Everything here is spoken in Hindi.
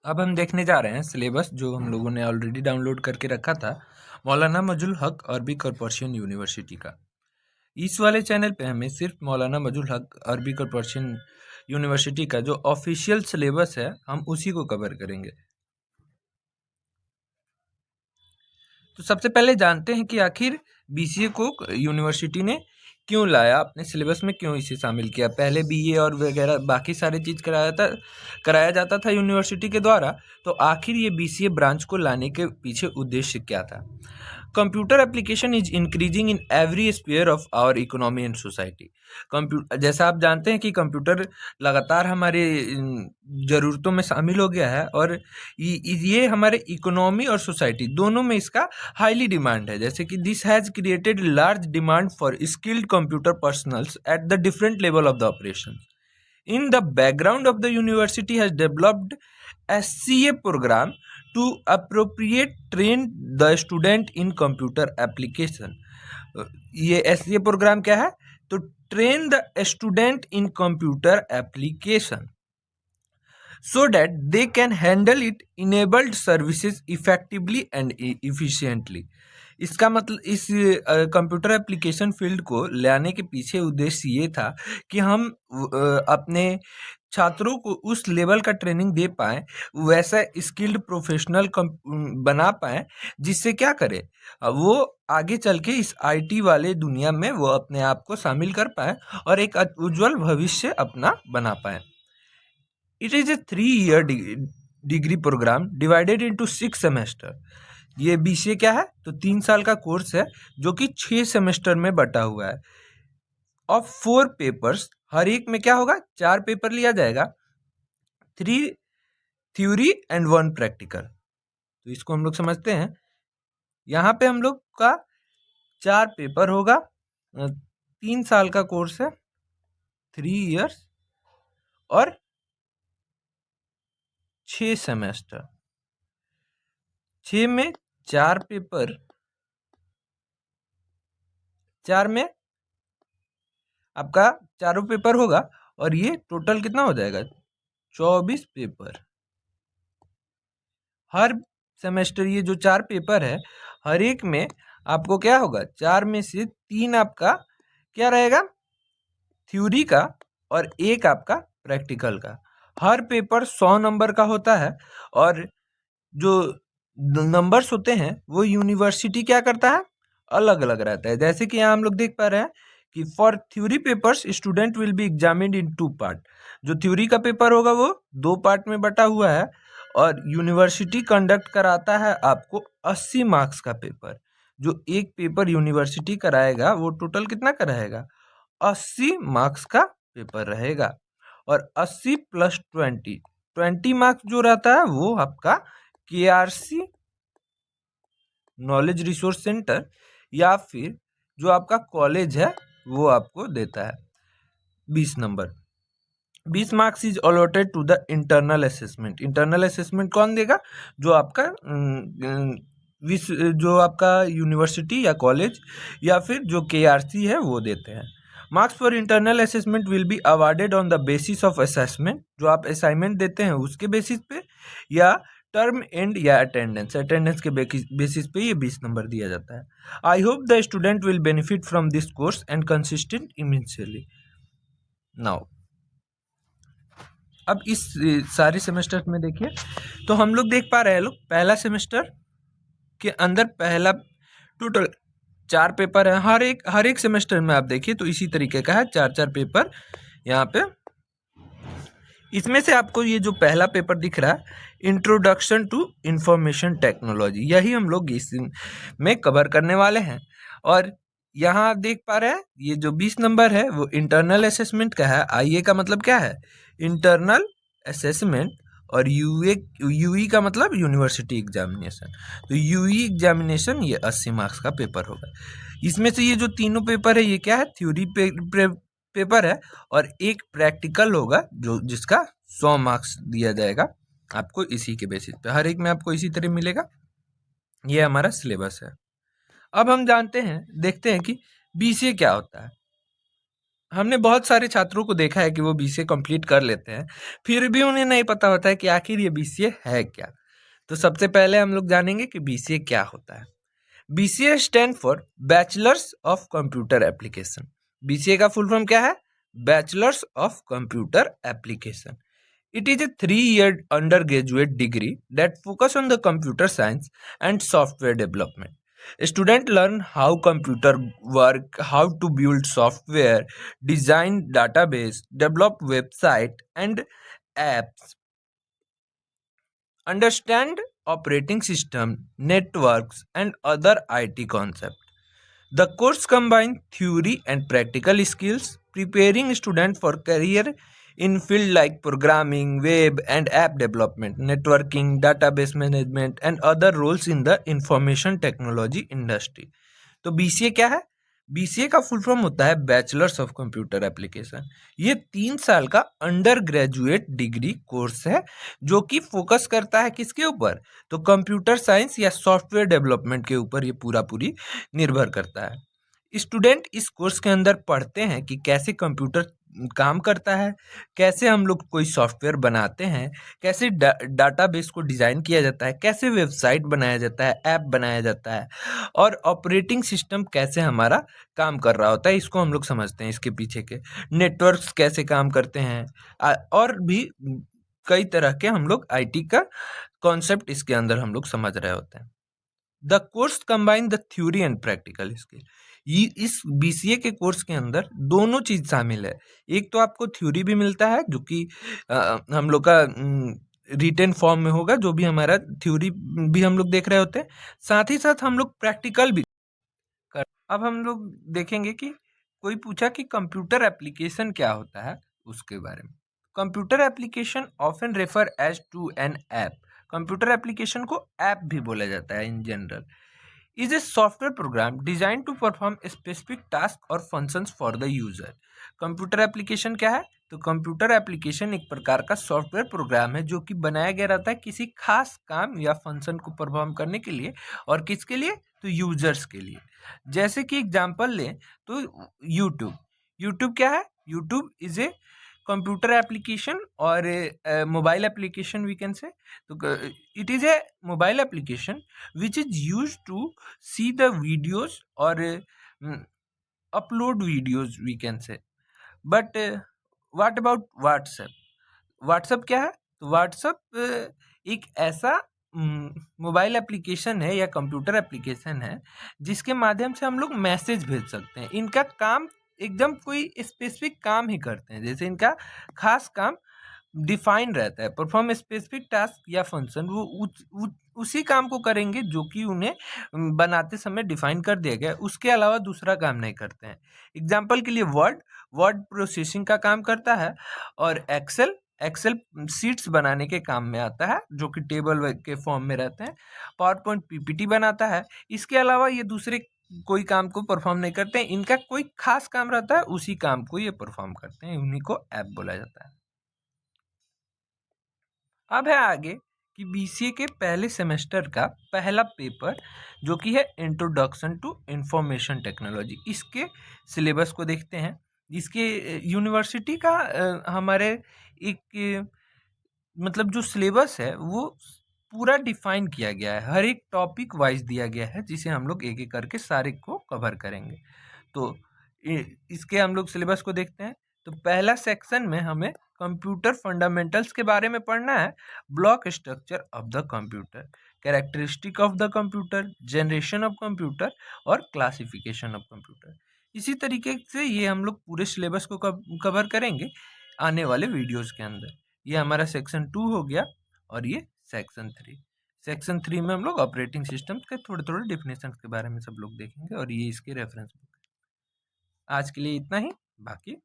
अब हम देखने जा रहे हैं सिलेबस जो हम लोगों ने ऑलरेडी डाउनलोड करके रखा था मौलाना मजहुल हक अरबी कॉरपोरेशन यूनिवर्सिटी का। इस वाले चैनल पे हमें सिर्फ मौलाना मजहुल हक अरबी कॉरपोरेशन यूनिवर्सिटी का जो ऑफिशियल सिलेबस है हम उसी को कवर करेंगे। तो सबसे पहले जानते हैं कि आखिर बीसीए को यूनिवर्सिटी ने क्यों लाया, अपने सिलेबस में क्यों इसे शामिल किया। पहले बीए और वगैरह बाकी सारी चीज़ कराया जाता था यूनिवर्सिटी के द्वारा, तो आखिर ये बीसीए ब्रांच को लाने के पीछे उद्देश्य क्या था। Computer application is increasing in every sphere of our economy and society. Computer, जैसा आप जानते हैं कि कंप्यूटर लगातार हमारे ज़रूरतों में शामिल हो गया है और ये हमारे इकोनॉमी और सोसाइटी दोनों में इसका हाईली डिमांड है। जैसे कि this has created large demand for skilled computer personnels at the different level of the operation. In the background of the university has developed SCA program to appropriate train the student in computer application। ये SCA प्रोग्राम क्या है? तो train the student in computer application so that they can handle it enabled services effectively and efficiently। इसका मतलब इस कंप्यूटर एप्लीकेशन फील्ड को लाने के पीछे उद्देश्य ये था कि हम अपने छात्रों को उस लेवल का ट्रेनिंग दे पाएँ, वैसा स्किल्ड प्रोफेशनल बना पाएँ, जिससे क्या करे वो आगे चल के इस आईटी वाले दुनिया में वो अपने आप को शामिल कर पाए और एक उज्जवल भविष्य अपना बना पाए। It is a 3 year degree program divided into 6 semester. ये बीसीए क्या है? तो 3 साल का कोर्स है जो कि 6 सेमेस्टर में बटा हुआ है। ऑफ 4 पेपर्स, हर एक में क्या होगा? 4 पेपर लिया जाएगा, 3 थ्योरी एंड 1 प्रैक्टिकल। तो इसको हम लोग समझते हैं। यहाँ पे हम लोग का 4 पेपर होगा, 3 साल का कोर्स है, 3 years और 6 सेमेस्टर। 6 में 4 पेपर, 4 में आपका चारों पेपर होगा और ये टोटल कितना हो जाएगा? 24 पेपर। हर सेमेस्टर ये जो 4 पेपर है, हर एक में आपको क्या होगा? 4 में से 3 आपका क्या रहेगा? थ्योरी का और 1 आपका प्रैक्टिकल का। हर पेपर 100 नंबर का होता है और जो नंबर्स होते हैं वो यूनिवर्सिटी क्या करता है? अलग अलग रहता है। जैसे कि यहाँ हम लोग देख पा रहे हैं कि for theory papers student will be examined in 2 part. जो थ्योरी का पेपर होगा वो 2 पार्ट में बटा हुआ है और यूनिवर्सिटी कंडक्ट कराता है आपको 80 मार्क्स का पेपर। जो एक पेपर यूनिवर्सिटी कराएगा वो टोटल कितना का रहेगा? 80 मार्क्स का पेपर रहेगा और 80 + 20 मार्क्स जो रहता है वो आपका केआरसी नॉलेज रिसोर्स सेंटर या फिर जो आपका कॉलेज है वो आपको देता है। 20 number, 20 marks is allotted to the internal assessment. Internal assessment कौन देगा? जो आपका जो आपका यूनिवर्सिटी या कॉलेज या फिर जो केआरसी है वो देते हैं। Marks for internal assessment will be awarded on the basis of assessment. जो आप असाइनमेंट देते हैं उसके बेसिस पे या टर्म एंड या अटेंडेंस के बेसिस पे ये 20 नंबर दिया जाता है। I hope the student will benefit from this course and consistent immensely. Now अब इस सारे सेमेस्टर में देखिए तो हम लोग देख पा रहे हैं, लोग पहला सेमेस्टर के अंदर पहला टोटल 4 पेपर है। हर एक सेमेस्टर में आप देखिए तो इसी तरीके का है, 4 पेपर यहाँ पे। इसमें से आपको ये जो पहला पेपर दिख रहा है, इंट्रोडक्शन टू इंफॉर्मेशन टेक्नोलॉजी, यही हम लोग इस में कवर करने वाले हैं। और यहाँ आप देख पा रहे हैं ये जो 20 नंबर है वो इंटरनल असेसमेंट का है। आईए का मतलब क्या है? इंटरनल असेसमेंट और यूई का मतलब यूनिवर्सिटी एग्जामिनेशन। तो यूई एग्जामिनेशन ये 80 मार्क्स का पेपर होगा। इसमें से ये जो तीनों पेपर है ये क्या है? थ्योरी पेपर है और एक प्रैक्टिकल होगा जो जिसका 100 मार्क्स दिया जाएगा आपको इसी के बेसिस पे। हर एक में आपको इसी तरह मिलेगा। ये हमारा सिलेबस है। अब हम जानते हैं, देखते हैं कि बीसीए क्या होता है। हमने बहुत सारे छात्रों को देखा है कि वो बीसीए कंप्लीट कर लेते हैं, फिर भी उन्हें नहीं पता होता है कि आखिर ये बीसीए है क्या। तो सबसे पहले हम लोग जानेंगे कि बीसीए क्या होता है। BCA stand for bachelors of computer application. BCA का फुल फॉर्म क्या है? Bachelors of computer application. It is a 3-year undergraduate degree that focus on the computer science and software development. Students learn how computer work, how to build software, design database, develop website and apps, understand operating system, networks and other IT concepts. The course combines theory and practical skills, preparing students for career in fields like programming, web and app development, networking, database management, and other roles in the information technology industry. तो बीसीए क्या है? बीसीए का फुल फॉर्म होता है बैचलर्स ऑफ कंप्यूटर एप्लीकेशन। ये 3 साल का अंडर ग्रेजुएट डिग्री कोर्स है जो कि फोकस करता है किसके ऊपर? तो कंप्यूटर साइंस या सॉफ्टवेयर डेवलपमेंट के ऊपर ये पूरा पूरी निर्भर करता है। स्टूडेंट इस कोर्स के अंदर पढ़ते हैं कि कैसे कंप्यूटर काम करता है, कैसे हम लोग कोई सॉफ्टवेयर बनाते हैं, कैसे डाटाबेस को डिज़ाइन किया जाता है, कैसे वेबसाइट बनाया जाता है, ऐप बनाया जाता है और ऑपरेटिंग सिस्टम कैसे हमारा काम कर रहा होता है, इसको हम लोग समझते हैं। इसके पीछे के नेटवर्क्स कैसे काम करते हैं और भी कई तरह के हम लोग आईटी का कॉन्सेप्ट इसके अंदर हम लोग समझ रहे होते हैं। The course combine the theory and practical skill. ये इस बीसीए के कोर्स के अंदर दोनों चीज शामिल है। एक तो आपको थ्योरी भी मिलता है जो कि हम लोग का रिटेन फॉर्म में होगा, जो भी हमारा थ्योरी भी हम लोग देख रहे होते हैं, साथ ही साथ हम लोग प्रैक्टिकल भी कर। अब हम लोग देखेंगे कि कोई पूछा कि कंप्यूटर एप्लीकेशन क्या होता है, उसके बारे में। Computer application often refer as to an app. Computer application को ऐप भी बोला जाता है in general. Is a software program design to perform specific task और functions for the user. Computer application क्या है? तो कंप्यूटर एप्लीकेशन एक प्रकार का सॉफ्टवेयर प्रोग्राम है जो कि बनाया गया रहता है किसी खास काम या फंक्शन को परफॉर्म करने के लिए। और किसके लिए? तो यूजर्स के लिए। जैसे कि एग्जांपल लें तो यूट्यूब। यूट्यूब क्या है? YouTube is a computer application और mobile application we can say. तो it is a mobile application which is used to see the videos or upload videos we can say. But what about WhatsApp? WhatsApp क्या है? तो WhatsApp एक ऐसा मोबाइल एप्लीकेशन है या कंप्यूटर एप्लीकेशन है जिसके माध्यम से हम लोग मैसेज भेज सकते हैं। इनका काम एकदम कोई स्पेसिफिक काम ही करते हैं, जैसे इनका खास काम डिफाइन रहता है, परफॉर्म स्पेसिफिक टास्क या फंक्शन वो उसी काम को करेंगे जो कि उन्हें बनाते समय डिफाइन कर दिया गया है, उसके अलावा दूसरा काम नहीं करते हैं। एग्जाम्पल के लिए वर्ड, वर्ड प्रोसेसिंग का काम करता है। और एक्सेल, एक्सेल सीट्स बनाने के काम में आता है जो कि टेबल के फॉर्म में रहते हैं। पावर पॉइंट पीपीटी बनाता है। इसके अलावा ये दूसरे कोई काम को परफॉर्म नहीं करते हैं, इनका कोई खास काम रहता है, उसी काम को ये परफॉर्म करते हैं, उन्हीं को ऐप बोला जाता है। अब है आगे कि बीसीए के पहले सेमेस्टर का पहला पेपर जो कि है इंट्रोडक्शन टू इंफॉर्मेशन टेक्नोलॉजी। इसके सिलेबस को देखते हैं। इसके यूनिवर्सिटी का हमारे एक मतलब जो सिलेबस है वो पूरा डिफाइन किया गया है, हर एक टॉपिक वाइज दिया गया है, जिसे हम लोग एक एक करके सारे को कवर करेंगे। तो इसके हम लोग सिलेबस को देखते हैं। तो पहला सेक्शन में हमें कंप्यूटर फंडामेंटल्स के बारे में पढ़ना है। Block structure of the computer, characteristic of the computer, generation of computer और क्लासिफिकेशन ऑफ कंप्यूटर। इसी तरीके से ये हम लोग पूरे सिलेबस को कवर करेंगे आने वाले वीडियोस के अंदर। ये हमारा सेक्शन 2 हो गया और ये सेक्शन 3। सेक्शन 3 में हम लोग ऑपरेटिंग सिस्टम के थोड़े थोड़े डिफिनेशन के बारे में सब लोग देखेंगे और ये इसके रेफरेंस बुक। आज के लिए इतना ही, बाकी